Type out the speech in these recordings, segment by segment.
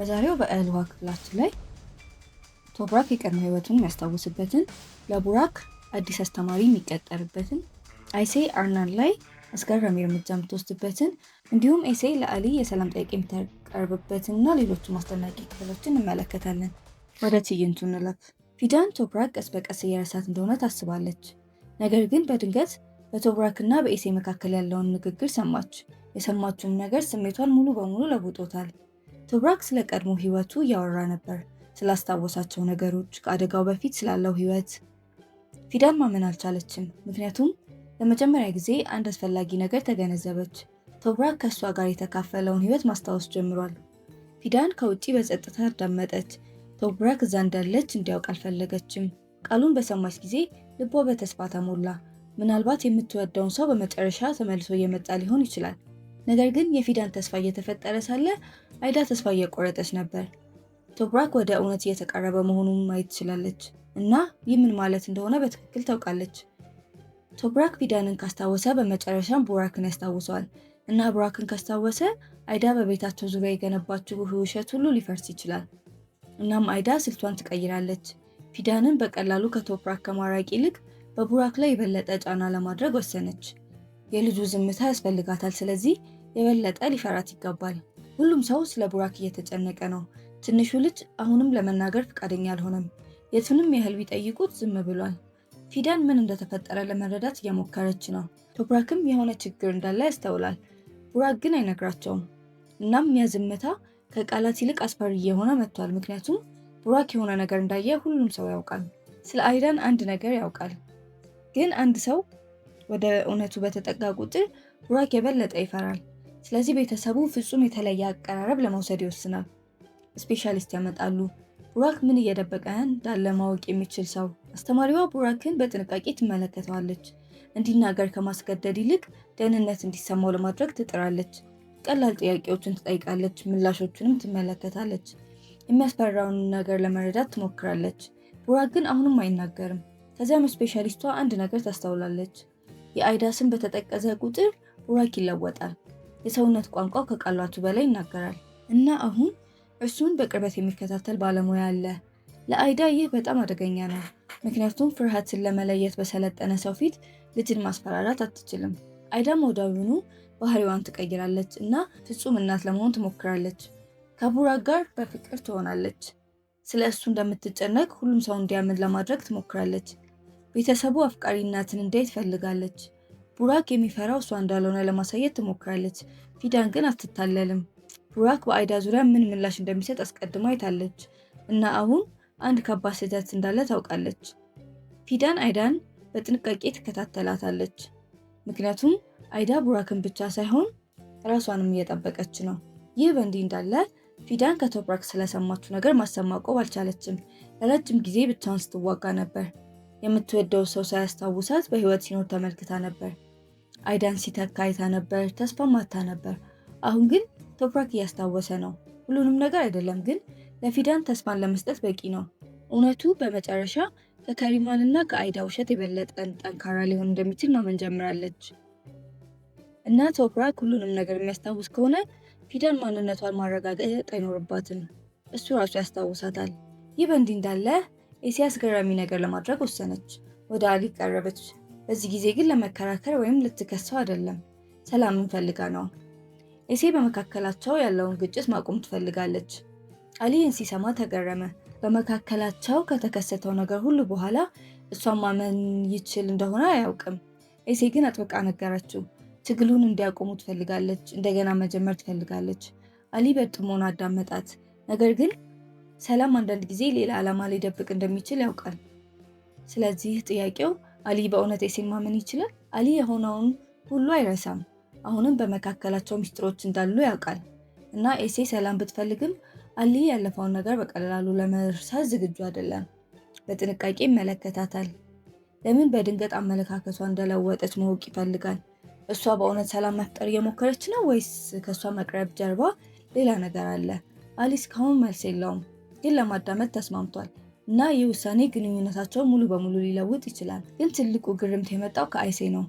በዛሬው በእልዋ ክፍላችን ላይ ቶብራክ የቀድሞ ህይወቱን የሚያስታውስበትን፣ ለቡራክ አዲስ አስተማሪ የሚቀጠርበትን፣ አይሴ አርናን ላይ አስገራሚ እርምጃ የምትወስድበትን እንዲሁም ኤሴ ለአሊ የሰላም ጥያቄ የምታቀርብበትን እና ሌሎችም አስደናቂ ክፍሎችን እንመለከታለን። ወደ ትዕይንቱ እንለፍ። ፊዳን ቶብራክ ቀስ በቀስ እየረሳት እንደሆነ ታስባለች። ነገር ግን በድንገት በቶብራክ እና በኤሴ መካከል ያለውን ንግግር ሰማች። የሰማችውም ነገር ስሜቷን ሙሉ በሙሉ ለውጦታል። ቶብራክ ስለ ቀድሞ ህይወቱ እያወራ ነበር፣ ስላስታወሳቸው ነገሮች፣ ከአደጋው በፊት ስላለው ህይወት። ፊዳን ማመን አልቻለችም፣ ምክንያቱም ለመጀመሪያ ጊዜ አንድ አስፈላጊ ነገር ተገነዘበች። ቶብራክ ከእሷ ጋር የተካፈለውን ህይወት ማስታወስ ጀምሯል። ፊዳን ከውጪ በጸጥታ አዳመጠች። ቶብራክ እዛ እንዳለች እንዲያውቅ አልፈለገችም። ቃሉን በሰማች ጊዜ ልቧ በተስፋ ተሞላ። ምናልባት የምትወደውን ሰው በመጨረሻ ተመልሶ እየመጣ ሊሆን ይችላል። ነገር ግን የፊዳን ተስፋ እየተፈጠረ ሳለ አይዳ ተስፋ እየቆረጠች ነበር። ቶብራክ ወደ እውነት እየተቃረበ መሆኑን ማየት ትችላለች እና ይህ ምን ማለት እንደሆነ በትክክል ታውቃለች። ቶብራክ ፊዳንን ካስታወሰ በመጨረሻም ቡራክን ያስታውሰዋል እና ቡራክን ካስታወሰ አይዳ በቤታቸው ዙሪያ የገነባችው ውሸት ሁሉ ሊፈርስ ይችላል። እናም አይዳ ስልቷን ትቀይራለች። ፊዳንን በቀላሉ ከቶብራክ ከማራቅ ይልቅ በቡራክ ላይ የበለጠ ጫና ለማድረግ ወሰነች። የልጁ ዝምታ ያስፈልጋታል፣ ስለዚህ የበለጠ ሊፈራት ይገባል። ሁሉም ሰው ስለ ቡራክ እየተጨነቀ ነው። ትንሹ ልጅ አሁንም ለመናገር ፈቃደኛ አልሆነም። የቱንም ያህል ቢጠይቁት ዝም ብሏል። ፊዳን ምን እንደተፈጠረ ለመረዳት እየሞከረች ነው። ቶብራክም የሆነ ችግር እንዳለ ያስተውላል። ቡራክ ግን አይነግራቸውም። እናም ያ ዝምታ ከቃላት ይልቅ አስፈሪ እየሆነ መጥቷል፣ ምክንያቱም ቡራክ የሆነ ነገር እንዳየ ሁሉም ሰው ያውቃል። ስለ አይዳን አንድ ነገር ያውቃል፣ ግን አንድ ሰው ወደ እውነቱ በተጠጋ ቁጥር ቡራክ የበለጠ ይፈራል። ስለዚህ ቤተሰቡ ፍጹም የተለየ አቀራረብ ለመውሰድ ይወስናል። ስፔሻሊስት ያመጣሉ። ቡራክ ምን እየደበቀ እንዳለ ማወቅ የሚችል ሰው። አስተማሪዋ ቡራክን በጥንቃቄ ትመለከተዋለች። እንዲናገር ከማስገደድ ይልቅ ደህንነት እንዲሰማው ለማድረግ ትጥራለች። ቀላል ጥያቄዎችን ትጠይቃለች፣ ምላሾቹንም ትመለከታለች። የሚያስፈራውን ነገር ለመረዳት ትሞክራለች። ቡራክ ግን አሁንም አይናገርም። ከዚያም ስፔሻሊስቷ አንድ ነገር ታስተውላለች። የአይዳ ስም በተጠቀሰ ቁጥር ቡራክ ይለወጣል። የሰውነት ቋንቋው ከቃላቱ በላይ ይናገራል እና አሁን እርሱን በቅርበት የሚከታተል ባለሙያ አለ። ለአይዳ ይህ በጣም አደገኛ ነው፣ ምክንያቱም ፍርሃትን ለመለየት በሰለጠነ ሰው ፊት ልጅን ማስፈራራት አትችልም። አይዳም ወዲያውኑ ባህሪዋን ትቀይራለች እና ፍጹም እናት ለመሆን ትሞክራለች። ከቡራክ ጋር በፍቅር ትሆናለች። ስለ እሱ እንደምትጨነቅ ሁሉም ሰው እንዲያምን ለማድረግ ትሞክራለች። ቤተሰቡ አፍቃሪ እናትን እንዲያይ ትፈልጋለች። ቡራክ የሚፈራው እሷ እንዳልሆነ ለማሳየት ትሞክራለች። ፊዳን ግን አትታለልም። ቡራክ በአይዳ ዙሪያ ምን ምላሽ እንደሚሰጥ አስቀድማ አይታለች እና አሁን አንድ ከባድ ስህተት እንዳለ ታውቃለች። ፊዳን አይዳን በጥንቃቄ ትከታተላታለች፣ ምክንያቱም አይዳ ቡራክን ብቻ ሳይሆን ራሷንም እየጠበቀች ነው። ይህ በእንዲህ እንዳለ ፊዳን ከቶብራክ ስለሰማችው ነገር ማሰብ ማቆም አልቻለችም። ለረጅም ጊዜ ብቻዋን ስትዋጋ ነበር። የምትወደው ሰው ሳያስታውሳት በህይወት ሲኖር ተመልክታ ነበር። አይዳን ሲተካ አይታ ነበር፣ ተስፋ ማታ ነበር። አሁን ግን ቶብራክ እያስታወሰ ነው። ሁሉንም ነገር አይደለም፣ ግን ለፊዳን ተስፋን ለመስጠት በቂ ነው። እውነቱ በመጨረሻ ከከሪማን እና ከአይዳ ውሸት የበለጠ ጠንካራ ሊሆን እንደሚችል ማመን ጀምራለች። እና ቶብራክ ሁሉንም ነገር የሚያስታውስ ከሆነ ፊዳን ማንነቷን ማረጋገጥ አይኖርባትም፣ እሱ ራሱ ያስታውሳታል። ይህ በእንዲህ እንዳለ ኤሴ አስገራሚ ነገር ለማድረግ ወሰነች። ወደ አሊ ቀረበች። በዚህ ጊዜ ግን ለመከራከር ወይም ልትከሰው አይደለም፣ ሰላምን ፈልጋ ነው። ኤሴ በመካከላቸው ያለውን ግጭት ማቆም ትፈልጋለች። አሊ ይህን ሲሰማ ተገረመ። በመካከላቸው ከተከሰተው ነገር ሁሉ በኋላ እሷን ማመን ይችል እንደሆነ አያውቅም። ኤሴ ግን አጥብቃ ነገረችው። ትግሉን እንዲያቆሙ ትፈልጋለች፣ እንደገና መጀመር ትፈልጋለች። አሊ በጥሞና አዳመጣት። ነገር ግን ሰላም አንዳንድ ጊዜ ሌላ ዓላማ ሊደብቅ እንደሚችል ያውቃል። ስለዚህ ጥያቄው አሊ በእውነት ኤሴን ማመን ይችላል? አሊ የሆነውን ሁሉ አይረሳም። አሁንም በመካከላቸው ሚስጥሮች እንዳሉ ያውቃል እና ኤሴ ሰላም ብትፈልግም አሊ ያለፈውን ነገር በቀላሉ ለመርሳት ዝግጁ አይደለም። በጥንቃቄ ይመለከታታል። ለምን በድንገት አመለካከቷ እንደለወጠች ማወቅ ይፈልጋል። እሷ በእውነት ሰላም መፍጠር እየሞከረች ነው ወይስ ከእሷ መቅረብ ጀርባ ሌላ ነገር አለ? አሊ እስካሁን መልስ የለውም፣ ግን ለማዳመጥ ተስማምቷል እና ይህ ውሳኔ ግንኙነታቸውን ሙሉ በሙሉ ሊለውጥ ይችላል። ግን ትልቁ ግርምት የመጣው ከአይሴ ነው።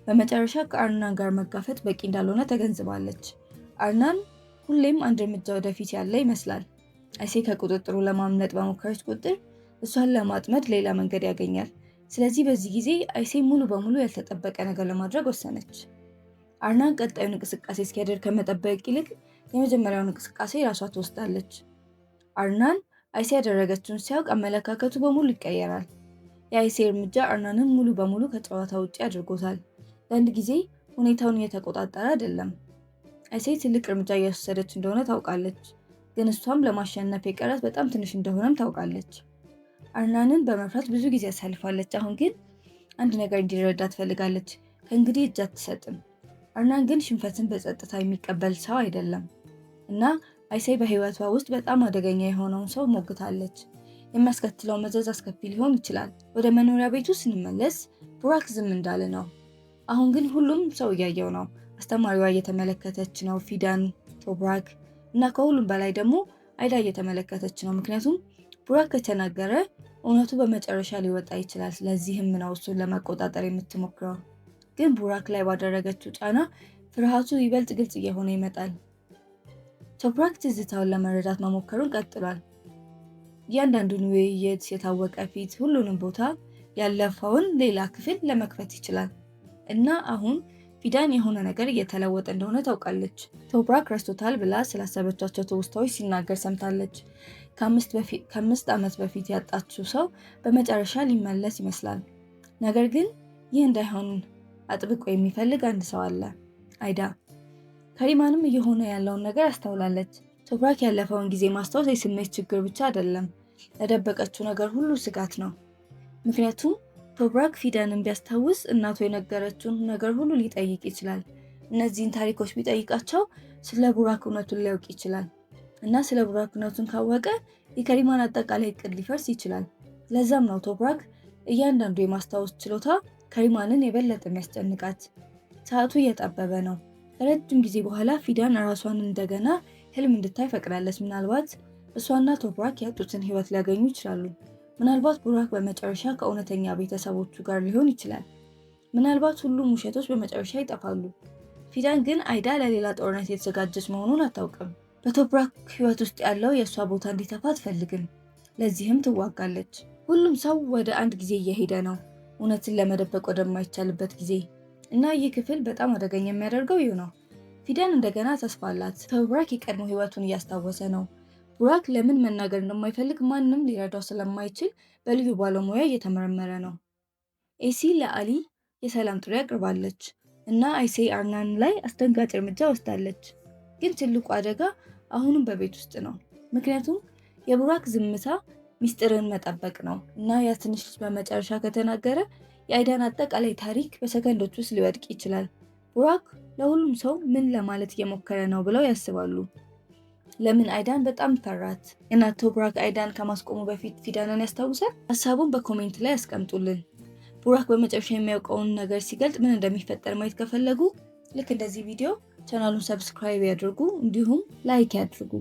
በመጨረሻ ከአርናን ጋር መጋፈጥ በቂ እንዳልሆነ ተገንዝባለች። አርናን ሁሌም አንድ እርምጃ ወደፊት ያለ ይመስላል። አይሴ ከቁጥጥሩ ለማምለጥ በሞከረች ቁጥር እሷን ለማጥመድ ሌላ መንገድ ያገኛል። ስለዚህ በዚህ ጊዜ አይሴ ሙሉ በሙሉ ያልተጠበቀ ነገር ለማድረግ ወሰነች። አርናን ቀጣዩን እንቅስቃሴ እስኪያደርግ ከመጠበቅ ይልቅ የመጀመሪያውን እንቅስቃሴ ራሷ ትወስዳለች። አርናን አይሴ ያደረገችውን ሲያውቅ አመለካከቱ በሙሉ ይቀየራል። የአይሴ እርምጃ አርናንን ሙሉ በሙሉ ከጨዋታ ውጪ አድርጎታል። ለአንድ ጊዜ ሁኔታውን እየተቆጣጠረ አይደለም። አይሴ ትልቅ እርምጃ እየወሰደች እንደሆነ ታውቃለች፣ ግን እሷም ለማሸነፍ የቀራት በጣም ትንሽ እንደሆነም ታውቃለች። አርናንን በመፍራት ብዙ ጊዜ አሳልፋለች። አሁን ግን አንድ ነገር እንዲረዳ ትፈልጋለች። ከእንግዲህ እጅ አትሰጥም። አርናን ግን ሽንፈትን በጸጥታ የሚቀበል ሰው አይደለም እና አይሴ በህይወቷ ውስጥ በጣም አደገኛ የሆነውን ሰው ሞግታለች። የሚያስከትለው መዘዝ አስከፊ ሊሆን ይችላል። ወደ መኖሪያ ቤቱ ስንመለስ ቡራክ ዝም እንዳለ ነው። አሁን ግን ሁሉም ሰው እያየው ነው። አስተማሪዋ እየተመለከተች ነው፣ ፊዳን፣ ቶብራክ እና ከሁሉም በላይ ደግሞ አይዳ እየተመለከተች ነው። ምክንያቱም ቡራክ ከተናገረ እውነቱ በመጨረሻ ሊወጣ ይችላል። ስለዚህም ነው እሱን ለመቆጣጠር የምትሞክረው። ግን ቡራክ ላይ ባደረገችው ጫና ፍርሃቱ ይበልጥ ግልጽ እየሆነ ይመጣል። ቶብራክ ትዝታውን ለመረዳት መሞከሩን ቀጥሏል። እያንዳንዱን ውይይት፣ የታወቀ ፊት፣ ሁሉንም ቦታ ያለፈውን ሌላ ክፍል ለመክፈት ይችላል እና አሁን ፊዳን የሆነ ነገር እየተለወጠ እንደሆነ ታውቃለች። ቶብራክ ረስቶታል ብላ ስላሰበቻቸው ትውስታዎች ሲናገር ሰምታለች። ከ5 ዓመት በፊት ያጣችው ሰው በመጨረሻ ሊመለስ ይመስላል። ነገር ግን ይህ እንዳይሆን አጥብቆ የሚፈልግ አንድ ሰው አለ፣ አይዳ። ከሪማንም እየሆነ ያለውን ነገር አስተውላለች። ቶብራክ ያለፈውን ጊዜ ማስታወስ የስሜት ችግር ብቻ አይደለም፣ ለደበቀችው ነገር ሁሉ ስጋት ነው። ምክንያቱም ቶብራክ ፊዳንን ቢያስታውስ እናቱ የነገረችውን ነገር ሁሉ ሊጠይቅ ይችላል። እነዚህን ታሪኮች ቢጠይቃቸው ስለ ቡራክ እውነቱን ሊያውቅ ይችላል እና ስለ ቡራክ እውነቱን ካወቀ የከሪማን አጠቃላይ እቅድ ሊፈርስ ይችላል። ለዛም ነው ቶብራክ እያንዳንዱ የማስታወስ ችሎታ ከሪማንን የበለጠ የሚያስጨንቃት። ሰዓቱ እየጠበበ ነው። ከረጅም ጊዜ በኋላ ፊዳን ራሷን እንደገና ህልም እንድታይ ፈቅዳለች። ምናልባት እሷና ቶብራክ ያጡትን ህይወት ሊያገኙ ይችላሉ። ምናልባት ቡራክ በመጨረሻ ከእውነተኛ ቤተሰቦቹ ጋር ሊሆን ይችላል። ምናልባት ሁሉም ውሸቶች በመጨረሻ ይጠፋሉ። ፊዳን ግን አይዳ ለሌላ ጦርነት የተዘጋጀች መሆኑን አታውቅም። በቶብራክ ህይወት ውስጥ ያለው የእሷ ቦታ እንዲተፋ አትፈልግም። ለዚህም ትዋጋለች። ሁሉም ሰው ወደ አንድ ጊዜ እየሄደ ነው፣ እውነትን ለመደበቅ ወደማይቻልበት ጊዜ እና ይህ ክፍል በጣም አደገኛ የሚያደርገው ይህ ነው። ፊዳን እንደገና ተስፋ አላት። ቶብራክ የቀድሞ ህይወቱን እያስታወሰ ነው። ቡራክ ለምን መናገር እንደማይፈልግ ማንም ሊረዳው ስለማይችል በልዩ ባለሙያ እየተመረመረ ነው። ኤሲ ለአሊ የሰላም ጥሪ አቅርባለች እና አይሴ አርናን ላይ አስደንጋጭ እርምጃ ወስዳለች። ግን ትልቁ አደጋ አሁንም በቤት ውስጥ ነው። ምክንያቱም የቡራክ ዝምታ ሚስጥርን መጠበቅ ነው እና ያ ትንሽ ልጅ በመጨረሻ ከተናገረ የአይዳን አጠቃላይ ታሪክ በሰከንዶች ውስጥ ሊወድቅ ይችላል። ቡራክ ለሁሉም ሰው ምን ለማለት እየሞከረ ነው ብለው ያስባሉ። ለምን አይዳን በጣም ፈራት እና ቶብራክ አይዳን ከማስቆሙ በፊት ፊዳንን ያስታውሳል? ሀሳቡን በኮሜንት ላይ ያስቀምጡልን። ቡራክ በመጨረሻ የሚያውቀውን ነገር ሲገልጥ ምን እንደሚፈጠር ማየት ከፈለጉ ልክ እንደዚህ ቪዲዮ ቻናሉን ሰብስክራይብ ያድርጉ፣ እንዲሁም ላይክ ያድርጉ።